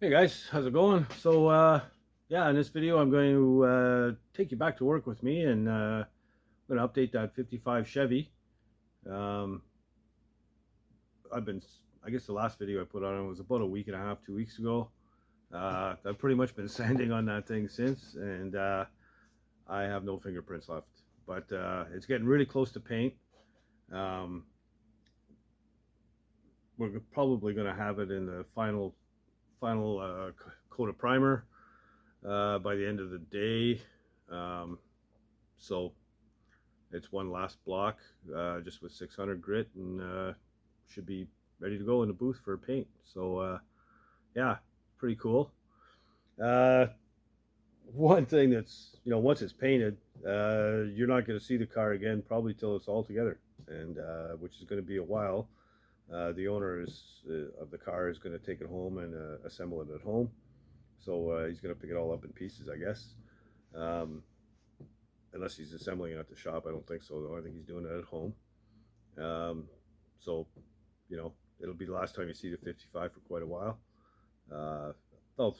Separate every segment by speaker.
Speaker 1: Hey guys, how's it going? Yeah, in this video I'm going to take you back to work with me, and I'm going to update that 55 Chevy. Um, I've been, I guess the last video I put on it was about a week and a half, 2 weeks ago. I've pretty much been sanding on that thing since, and I have no fingerprints left. But it's getting really close to paint. Um, we're probably going to have it in the final coat of primer by the end of the day. So it's one last block just with 600 grit, and should be ready to go in the booth for paint. So yeah, pretty cool. One thing that's, once it's painted, you're not going to see the car again probably till it's all together, and which is going to be a while. The owner of the car is going to take it home and assemble it at home. So he's going to pick it all up in pieces, I guess. Unless he's assembling it at the shop. I don't think so, though. I think he's doing it at home. So, it'll be the last time you see the 55 for quite a while. I'll,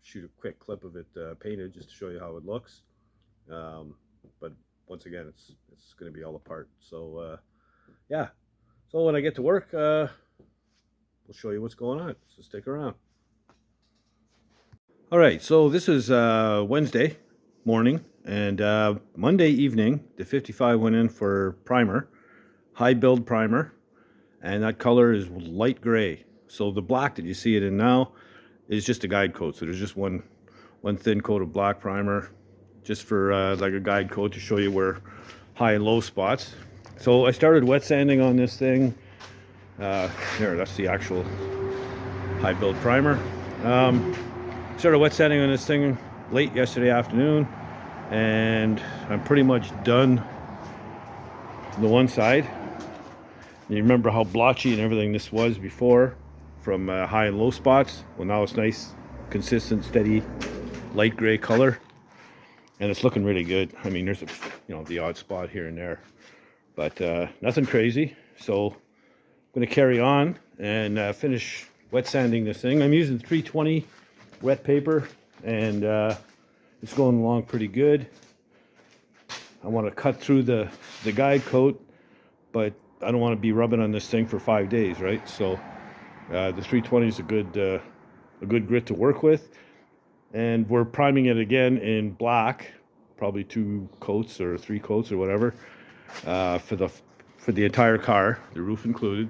Speaker 1: shoot a quick clip of it painted just to show you how it looks. But once again, it's going to be all apart. So, yeah. So when I get to work, we'll show you what's going on. So stick around. All right, so this is Wednesday morning, and Monday evening, the 55 went in for primer, high build primer, and that color is light gray. So the black that you see it in now is just a guide coat. So there's just one thin coat of black primer, just for like a guide coat to show you where high and low spots. So I started wet sanding on this thing. There, that's the actual high build primer. Started wet sanding on this thing late yesterday afternoon, and I'm pretty much done the one side. You remember how blotchy and everything this was before from high and low spots? Well, now it's nice, consistent, steady, light gray color, and it's looking really good. I mean, there's the odd spot here and there, but nothing crazy. So I'm going to carry on and finish wet sanding this thing. I'm using 320 wet paper, and it's going along pretty good. I want to cut through the guide coat, but I don't want to be rubbing on this thing for 5 days, right? So the 320 is a good grit to work with, and we're priming it again in black, probably 2 coats or 3 coats or whatever, for the entire car, the roof included,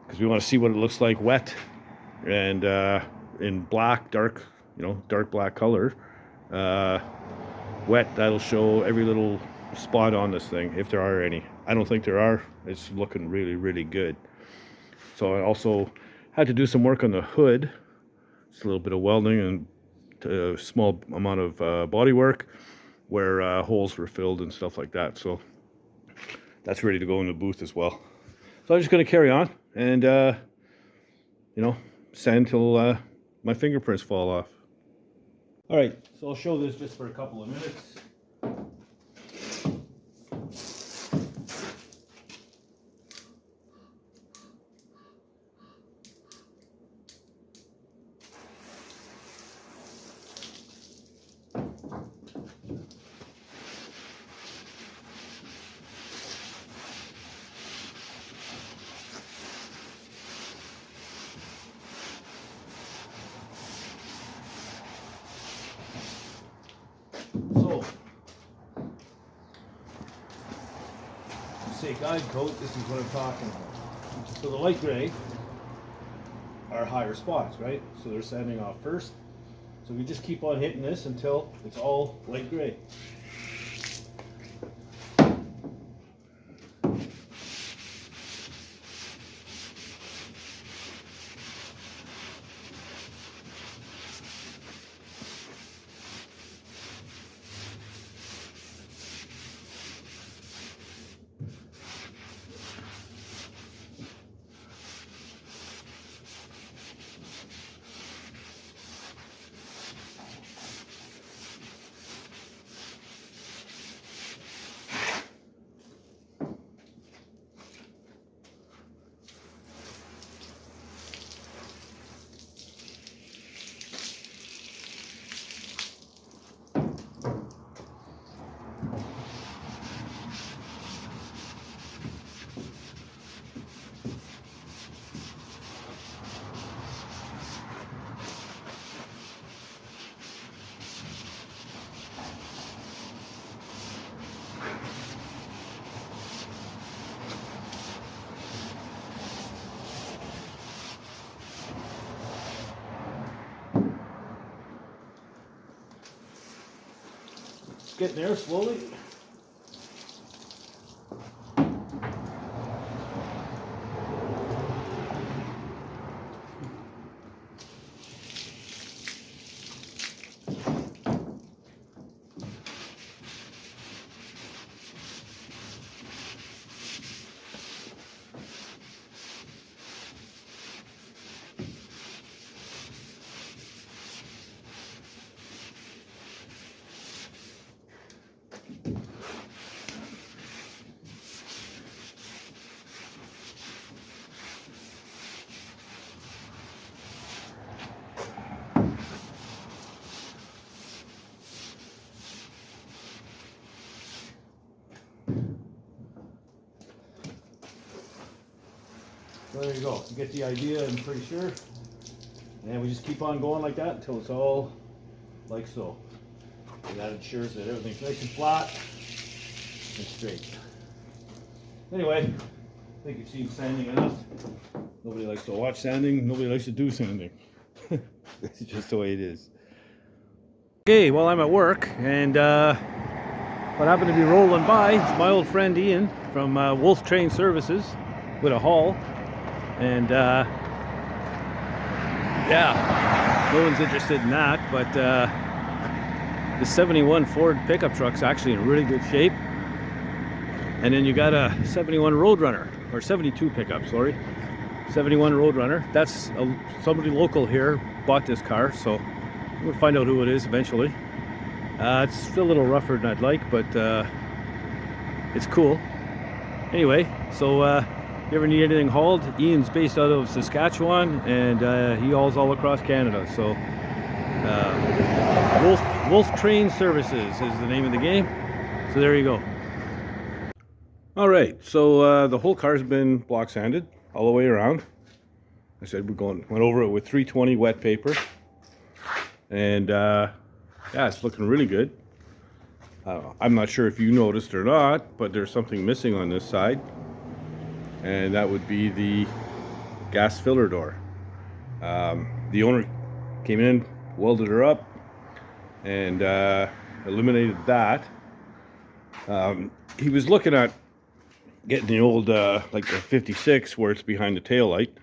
Speaker 1: because we want to see what it looks like wet and in black, dark black color. Wet, that'll show every little spot on this thing, if there are any. I don't think there are. It's looking really, really good. So I also had to do some work on the hood. Just a little bit of welding and a small amount of body work where holes were filled and stuff like that. So that's ready to go in the booth as well. So I'm just going to carry on and sand till my fingerprints fall off. All right, so I'll show this just for a couple of minutes. So, say guide coat, this is what I'm talking about. So the light gray are higher spots, right? So they're sanding off first. So we just keep on hitting this until it's all light gray. getting there slowly. So there you go. You get the idea, I'm pretty sure. And we just keep on going like that until it's all like so. And that ensures that everything's nice and flat and straight. Anyway, I think you've seen sanding enough. Nobody likes to watch sanding. Nobody likes to do sanding. It's just the way it is. Okay, well, I'm at work, and what happened to be rolling by is my old friend Ian from Wolf Train Services with a haul. And yeah, no one's interested in that, but the 71 Ford pickup truck's actually in really good shape. And then you got a 71 Roadrunner, or 72 pickup, sorry. 71 Roadrunner. That's somebody local here bought this car, so we'll find out who it is eventually. It's still a little rougher than I'd like, but it's cool. Anyway, so if you ever need anything hauled, Ian's based out of Saskatchewan, and he hauls all across Canada. So Wolf Train Services is the name of the game. So there you go. All right, so the whole car's been block sanded all the way around. I said went over it with 320 wet paper, and yeah, it's looking really good. I'm not sure if you noticed or not, but there's something missing on this side, and that would be the gas filler door. The owner came in, welded her up, and eliminated that. He was looking at getting the old like the 56 where it's behind the tail light.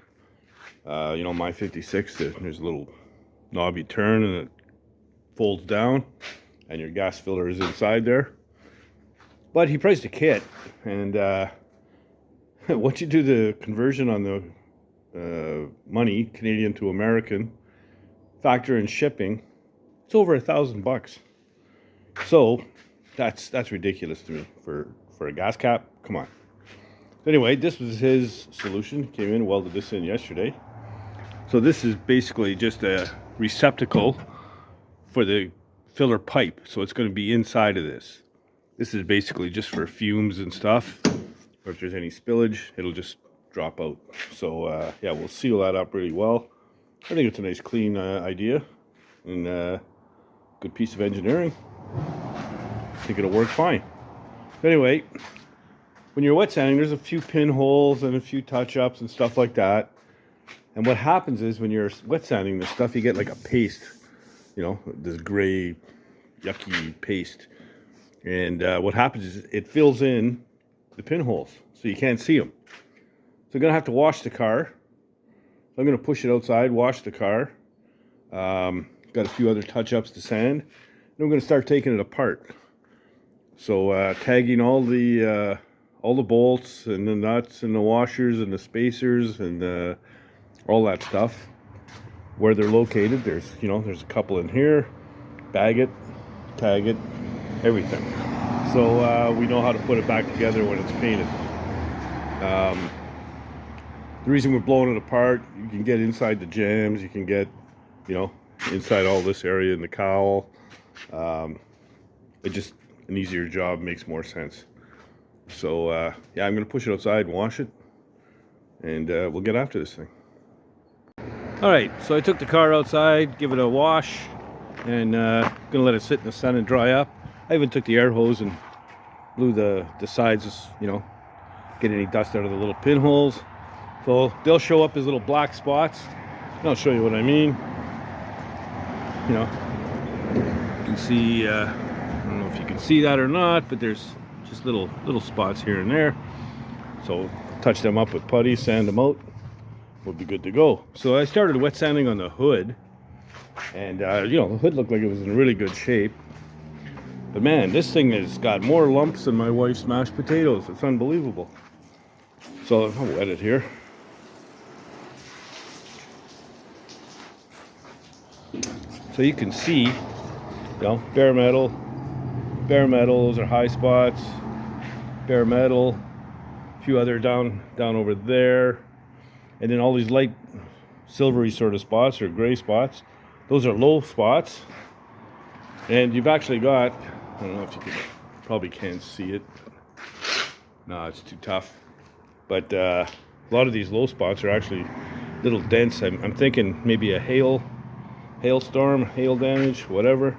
Speaker 1: You know, my 56, there's a little knob you turn and it folds down and your gas filler is inside there. But he priced a kit, and once you do the conversion on the money, Canadian to American, factor in shipping, it's over $1,000. So that's ridiculous to me for a gas cap. Come on. Anyway, this was his solution. Came in, welded this in yesterday. So this is basically just a receptacle for the filler pipe. So it's going to be inside of this. This is basically just for fumes and stuff. Or if there's any spillage, it'll just drop out. So yeah, we'll seal that up really well. I think it's a nice clean idea, and good piece of engineering. I think it'll work fine. Anyway, when you're wet sanding, there's a few pinholes and a few touch-ups and stuff like that. And what happens is when you're wet sanding this stuff, you get like a paste, you know, this gray, yucky paste. And what happens is it fills in the pinholes, so you can't see them. So I'm going to have to wash the car. So I'm going to push it outside, wash the car. Got a few other touch-ups to sand. And I'm going to start taking it apart. So tagging all the bolts and the nuts and the washers and the spacers and all that stuff, where they're located. There's a couple in here. Bag it, tag it, everything. So we know how to put it back together when it's painted. The reason we're blowing it apart, you can get inside the jams, you can get, inside all this area in the cowl. It just, an easier job makes more sense. So yeah, I'm going to push it outside and wash it, and we'll get after this thing. Alright, so I took the car outside, give it a wash, and going to let it sit in the sun and dry up. I even took the air hose and blew the sides, get any dust out of the little pinholes. So they'll show up as little black spots. And I'll show you what I mean. You can see, I don't know if you can see that or not, but there's just little spots here and there. So touch them up with putty, sand them out, we'll be good to go. So I started wet sanding on the hood, and you know, the hood looked like it was in really good shape. But man, this thing has got more lumps than my wife's mashed potatoes. It's unbelievable. So I'll wet it here. So you can see, you know, bare metal, those are high spots, bare metal, a few other down over there, and then all these light silvery sort of spots or gray spots, those are low spots. And you've actually got, I don't know if you can, probably can't see it, no, it's too tough, but a lot of these low spots are actually little dents. I'm thinking maybe a hailstorm, hail damage, whatever.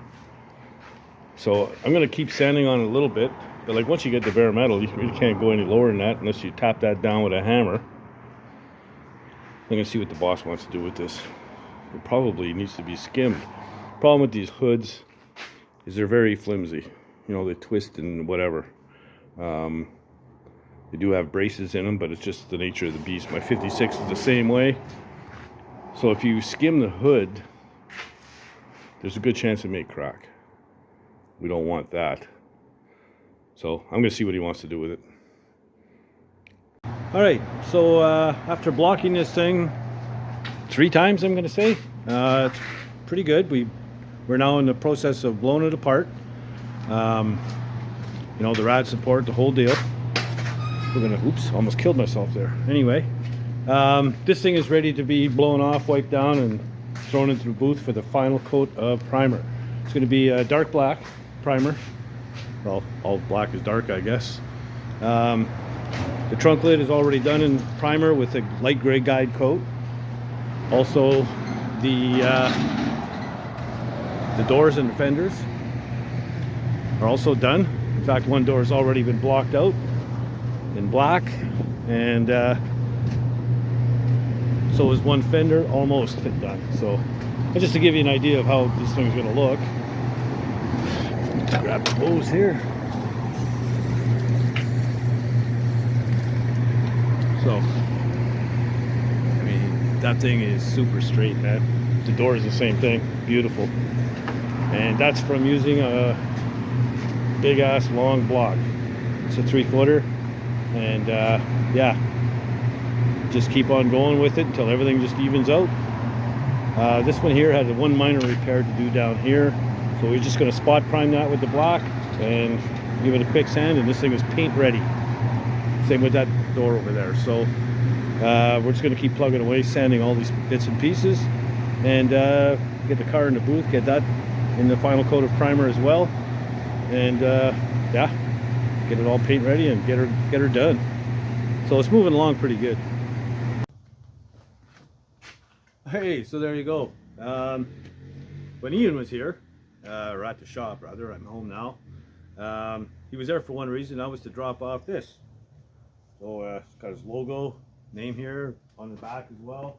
Speaker 1: So I'm going to keep sanding on a little bit, but like once you get the bare metal, you really can't go any lower than that unless you tap that down with a hammer. I'm going to see what the boss wants to do with this. It probably needs to be skimmed. Problem with these hoods is they're very flimsy. You know, they twist and whatever. They do have braces in them, but it's just the nature of the beast. My 56 is the same way. So if you skim the hood, there's a good chance it may crack. We don't want that. So I'm going to see what he wants to do with it. All right, so after blocking this thing 3 times, I'm going to say, it's pretty good. We're now in the process of blowing it apart. You know, the rad support, the whole deal. We're going to, oops, almost killed myself there. Anyway, this thing is ready to be blown off, wiped down, and thrown into the booth for the final coat of primer. It's going to be a dark black primer. Well, all black is dark, I guess. The trunk lid is already done in primer with a light gray guide coat. Also, the doors and the fenders are also done. In fact, one door has already been blocked out in black, and so is one fender, almost done. So just to give you an idea of how this thing's going to look, grab the hose here. So, I mean, that thing is super straight, man. The door is the same thing, beautiful. And that's from using a big ass long block. It's a 3-footer, and yeah, just keep on going with it until everything just evens out. This one here had one minor repair to do down here, so we're just going to spot prime that with the block and give it a quick sand, and this thing is paint ready. Same with that door over there. So we're just going to keep plugging away, sanding all these bits and pieces, and get the car in the booth, get that in the final coat of primer as well, and yeah, get it all paint ready and get her done. So it's moving along pretty good. Hey, so there you go. When Ian was here, or at the shop rather, I'm home now, he was there for one reason, that was to drop off this. So it's got his logo, name here on the back as well,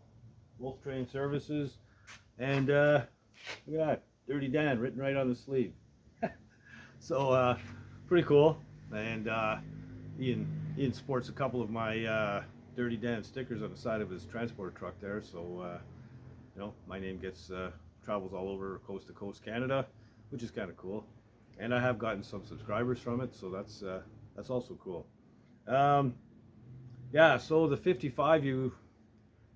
Speaker 1: Wolf Train Services, and look at that, Dirty Dan written right on the sleeve. So pretty cool. And Ian sports a couple of my Dirty Dan stickers on the side of his transporter truck there, so you know, my name gets travels all over coast to coast Canada, which is kind of cool. And I have gotten some subscribers from it, so that's also cool. Yeah, so the 55, the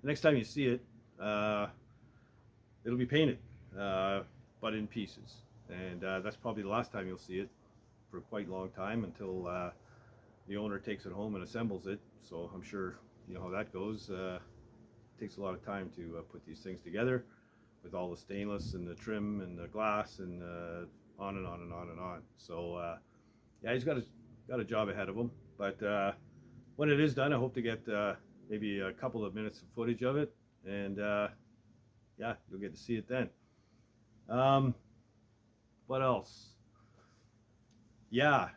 Speaker 1: next time you see it, it'll be painted, but in pieces, and that's probably the last time you'll see it for quite a long time, until the owner takes it home and assembles it. So I'm sure you know how that goes. It takes a lot of time to put these things together, with all the stainless and the trim and the glass and on and on and on and on. So yeah, he's got a job ahead of him, but when it is done, I hope to get maybe a couple of minutes of footage of it, and yeah, you'll get to see it then. What else? Yeah,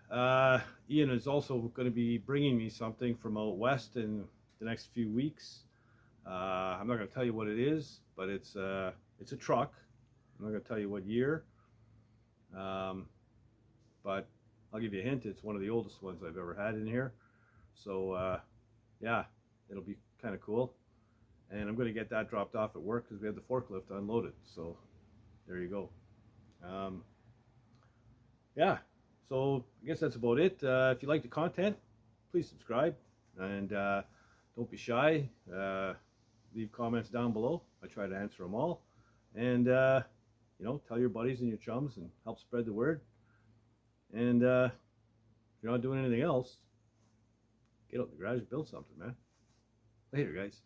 Speaker 1: Ian is also going to be bringing me something from out west in the next few weeks. I'm not going to tell you what it is, but it's a truck. I'm not going to tell you what year, but I'll give you a hint. It's one of the oldest ones I've ever had in here. So yeah, it'll be kind of cool. And I'm going to get that dropped off at work because we have the forklift unloaded. So there you go. Yeah, so I guess that's about it. If you like the content, please subscribe, and don't be shy. Leave comments down below. I try to answer them all. And you know, tell your buddies and your chums and help spread the word. And if you're not doing anything else, get out in the garage and build something, man. Later, guys.